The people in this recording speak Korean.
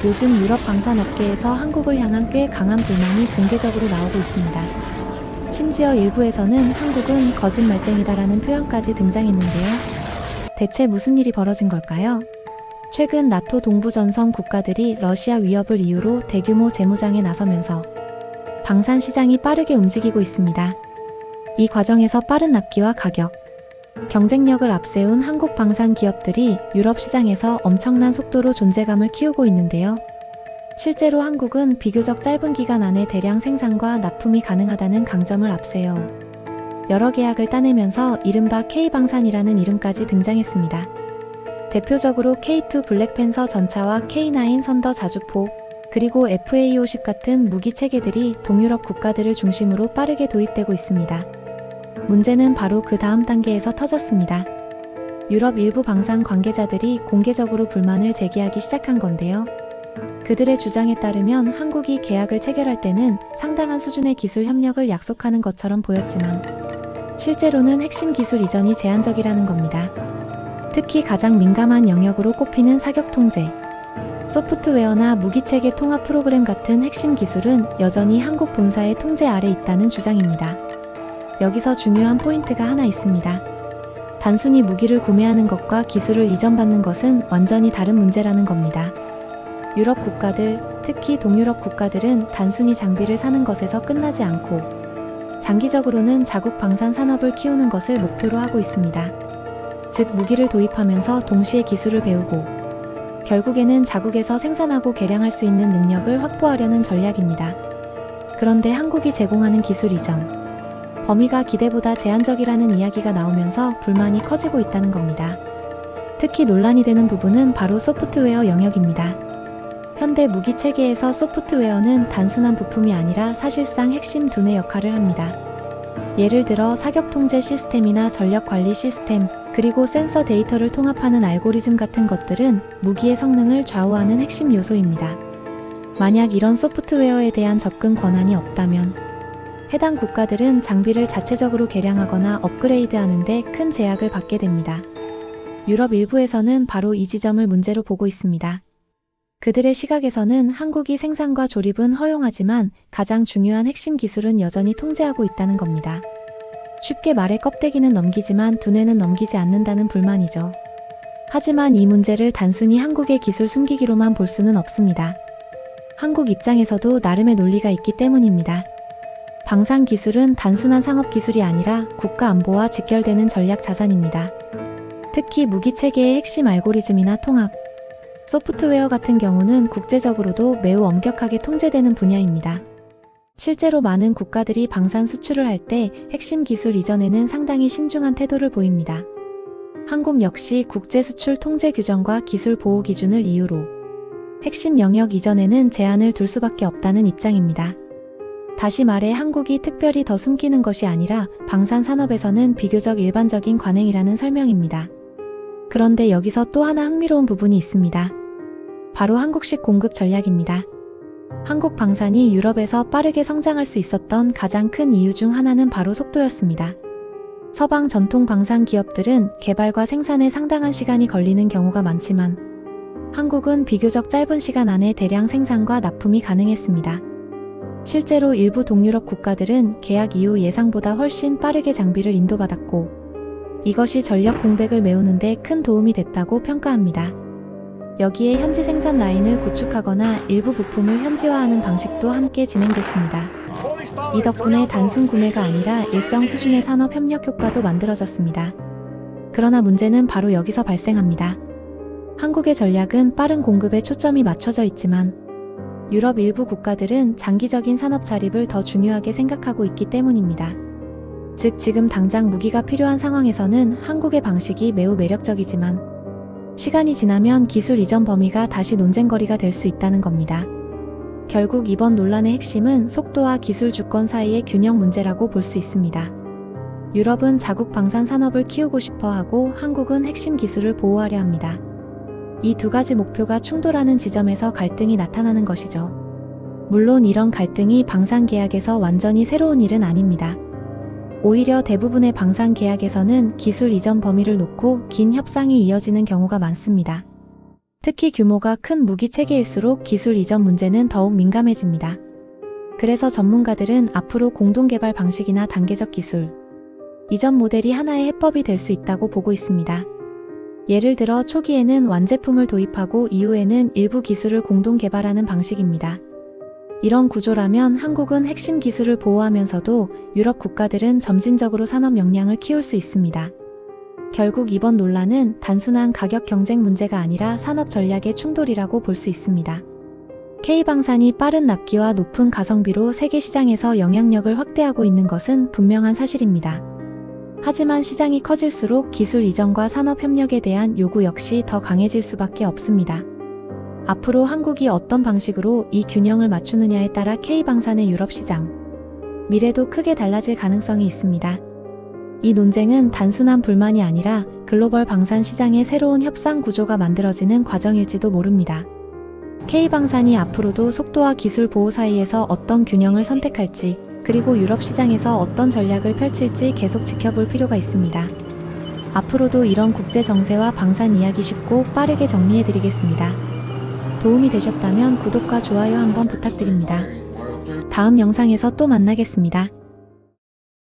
요즘 유럽 방산업계에서 한국을 향한 꽤 강한 불만이 공개적으로 나오고 있습니다. 심지어 일부에서는 한국은 거짓말쟁이다라는 표현까지 등장했는데요. 대체 무슨 일이 벌어진 걸까요? 최근 나토 동부전선 국가들이 러시아 위협을 이유로 대규모 재무장에 나서면서 방산 시장이 빠르게 움직이고 있습니다. 이 과정에서 빠른 납기와 가격, 경쟁력을 앞세운 한국 방산 기업들이 유럽 시장에서 엄청난 속도로 존재감을 키우고 있는데요. 실제로 한국은 비교적 짧은 기간 안에 대량 생산과 납품이 가능하다는 강점을 앞세워 여러 계약을 따내면서 이른바 K방산이라는 이름까지 등장했습니다. 대표적으로 K2 블랙팬서 전차와 K9 선더 자주포, 그리고 FA50 같은 무기 체계들이 동유럽 국가들을 중심으로 빠르게 도입되고 있습니다. 문제는 바로 그 다음 단계에서 터졌습니다. 유럽 일부 방산 관계자들이 공개적으로 불만을 제기하기 시작한 건데요. 그들의 주장에 따르면 한국이 계약을 체결할 때는 상당한 수준의 기술 협력을 약속하는 것처럼 보였지만 실제로는 핵심 기술 이전이 제한적이라는 겁니다. 특히 가장 민감한 영역으로 꼽히는 사격 통제, 소프트웨어나 무기체계 통합 프로그램 같은 핵심 기술은 여전히 한국 본사의 통제 아래 있다는 주장입니다. 여기서 중요한 포인트가 하나 있습니다. 단순히 무기를 구매하는 것과 기술을 이전받는 것은 완전히 다른 문제라는 겁니다. 유럽 국가들, 특히 동유럽 국가들은 단순히 장비를 사는 것에서 끝나지 않고 장기적으로는 자국 방산 산업을 키우는 것을 목표로 하고 있습니다. 즉 무기를 도입하면서 동시에 기술을 배우고 결국에는 자국에서 생산하고 개량할 수 있는 능력을 확보하려는 전략입니다. 그런데 한국이 제공하는 기술 이전 범위가 기대보다 제한적이라는 이야기가 나오면서 불만이 커지고 있다는 겁니다. 특히 논란이 되는 부분은 바로 소프트웨어 영역입니다. 현대 무기 체계에서 소프트웨어는 단순한 부품이 아니라 사실상 핵심 두뇌 역할을 합니다. 예를 들어 사격 통제 시스템이나 전력 관리 시스템, 그리고 센서 데이터를 통합하는 알고리즘 같은 것들은 무기의 성능을 좌우하는 핵심 요소입니다. 만약 이런 소프트웨어에 대한 접근 권한이 없다면 해당 국가들은 장비를 자체적으로 개량하거나 업그레이드하는 데 큰 제약을 받게 됩니다. 유럽 일부에서는 바로 이 지점을 문제로 보고 있습니다. 그들의 시각에서는 한국이 생산과 조립은 허용하지만 가장 중요한 핵심 기술은 여전히 통제하고 있다는 겁니다. 쉽게 말해 껍데기는 넘기지만 두뇌는 넘기지 않는다는 불만이죠. 하지만 이 문제를 단순히 한국의 기술 숨기기로만 볼 수는 없습니다. 한국 입장에서도 나름의 논리가 있기 때문입니다. 방산 기술은 단순한 상업 기술이 아니라 국가 안보와 직결되는 전략 자산입니다. 특히 무기 체계의 핵심 알고리즘이나 통합, 소프트웨어 같은 경우는 국제적으로도 매우 엄격하게 통제되는 분야입니다. 실제로 많은 국가들이 방산 수출을 할 때 핵심 기술 이전에는 상당히 신중한 태도를 보입니다. 한국 역시 국제 수출 통제 규정과 기술 보호 기준을 이유로 핵심 영역 이전에는 제한을 둘 수밖에 없다는 입장입니다. 다시 말해 한국이 특별히 더 숨기는 것이 아니라 방산 산업에서는 비교적 일반적인 관행이라는 설명입니다. 그런데 여기서 또 하나 흥미로운 부분이 있습니다. 바로 한국식 공급 전략입니다. 한국 방산이 유럽에서 빠르게 성장할 수 있었던 가장 큰 이유 중 하나는 바로 속도였습니다. 서방 전통 방산 기업들은 개발과 생산에 상당한 시간이 걸리는 경우가 많지만 한국은 비교적 짧은 시간 안에 대량 생산과 납품이 가능했습니다. 실제로 일부 동유럽 국가들은 계약 이후 예상보다 훨씬 빠르게 장비를 인도받았고 이것이 전력 공백을 메우는 데 큰 도움이 됐다고 평가합니다. 여기에 현지 생산 라인을 구축하거나 일부 부품을 현지화하는 방식도 함께 진행됐습니다. 이 덕분에 단순 구매가 아니라 일정 수준의 산업 협력 효과도 만들어졌습니다. 그러나 문제는 바로 여기서 발생합니다. 한국의 전략은 빠른 공급에 초점이 맞춰져 있지만 유럽 일부 국가들은 장기적인 산업 자립을 더 중요하게 생각하고 있기 때문입니다. 즉 지금 당장 무기가 필요한 상황에서는 한국의 방식이 매우 매력적이지만 시간이 지나면 기술 이전 범위가 다시 논쟁거리가 될 수 있다는 겁니다. 결국 이번 논란의 핵심은 속도와 기술 주권 사이의 균형 문제라고 볼 수 있습니다. 유럽은 자국 방산 산업을 키우고 싶어 하고 한국은 핵심 기술을 보호하려 합니다. 이 두 가지 목표가 충돌하는 지점에서 갈등이 나타나는 것이죠. 물론 이런 갈등이 방산 계약에서 완전히 새로운 일은 아닙니다. 오히려 대부분의 방산 계약에서는 기술 이전 범위를 놓고 긴 협상이 이어지는 경우가 많습니다. 특히 규모가 큰 무기 체계일수록 기술 이전 문제는 더욱 민감해집니다. 그래서 전문가들은 앞으로 공동 개발 방식이나 단계적 기술 이전 모델이 하나의 해법이 될 수 있다고 보고 있습니다. 예를 들어 초기에는 완제품을 도입하고 이후에는 일부 기술을 공동 개발하는 방식입니다. 이런 구조라면 한국은 핵심 기술을 보호하면서도 유럽 국가들은 점진적으로 산업 역량을 키울 수 있습니다. 결국 이번 논란은 단순한 가격 경쟁 문제가 아니라 산업 전략의 충돌이라고 볼 수 있습니다. K방산이 빠른 납기와 높은 가성비로 세계 시장에서 영향력을 확대하고 있는 것은 분명한 사실입니다. 하지만 시장이 커질수록 기술 이전과 산업 협력에 대한 요구 역시 더 강해질 수밖에 없습니다. 앞으로 한국이 어떤 방식으로 이 균형을 맞추느냐에 따라 K방산의 유럽 시장 미래도 크게 달라질 가능성이 있습니다. 이 논쟁은 단순한 불만이 아니라 글로벌 방산 시장의 새로운 협상 구조가 만들어지는 과정일지도 모릅니다. K방산이 앞으로도 속도와 기술 보호 사이에서 어떤 균형을 선택할지, 그리고 유럽 시장에서 어떤 전략을 펼칠지 계속 지켜볼 필요가 있습니다. 앞으로도 이런 국제 정세와 방산 이야기 쉽고 빠르게 정리해드리겠습니다. 도움이 되셨다면 구독과 좋아요 한번 부탁드립니다. 다음 영상에서 또 만나겠습니다.